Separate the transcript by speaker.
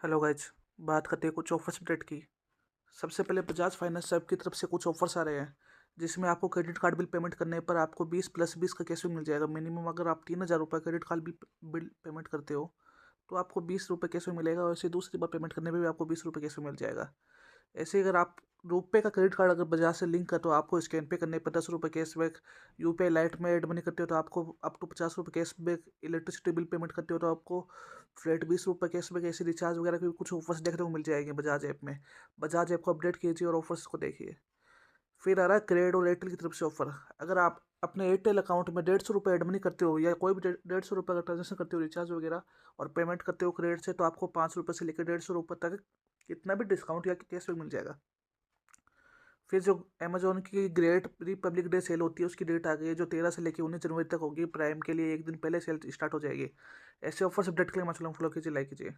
Speaker 1: Hello guys, बात करते हैं कुछ ऑफर्स अपडेट की। सबसे पहले बजाज फाइनेंस ऐप की तरफ से कुछ ऑफर्स आ रहे हैं, जिसमें आपको क्रेडिट कार्ड बिल पेमेंट करने पर आपको 20+20 का कैशबैक मिल जाएगा। मिनिमम अगर आप 3,000 रुपये क्रेडिट कार्ड बिल पेमेंट करते हो तो आपको 20 रुपये कैशबैक मिलेगा, और ऐसे दूसरी बार पेमेंट करने पर भी आपको 20 रुपये कैशबैक मिल जाएगा। ऐसे ही अगर आप रुपये का क्रेडिट कार्ड अगर बजाज से लिंक कर तो आपको स्कैन पे करने पर 10 रुपये कैशबैक। यूपीआई लाइट में एड मनी करते हो तो आपको अप टू 50 रुपये कैशबैक। इलेक्ट्रिसिटी बिल पेमेंट करते हो तो आपको फ्लैट 20 रुपये कैशबैक। ऐसे रिचार्ज वगैरह के भी कुछ ऑफर्स देखने को मिल जाएंगे बजाज ऐप में। बजाज ऐप को अपडेट कीजिए और ऑफर्स को देखिए। फिर आ रहा है क्रेड और एयरटेल की तरफ से ऑफर। अगर आप अपने एयरटेल अकाउंट में 150 रुपये एड मनी करते हो या कोई भी 150 रुपये का ट्रांजेक्शन करते हो रिचार्ज वगैरह और पेमेंट करते हो क्रेड से, तो आपको 5 रुपये से लेकर 150 रुपये तक कितना भी डिस्काउंट या कैशबैक मिल जाएगा। फिर जो अमेजोन की ग्रेट रिपब्लिक डे सेल होती है उसकी डेट आ गई है, जो 13 से लेकर 19 जनवरी तक होगी। प्राइम के लिए एक दिन पहले सेल स्टार्ट हो जाएगी। ऐसे ऑफर्स अपडेट के लिए हमारे चैनल को फॉलो कीजिए, लाइक कीजिए।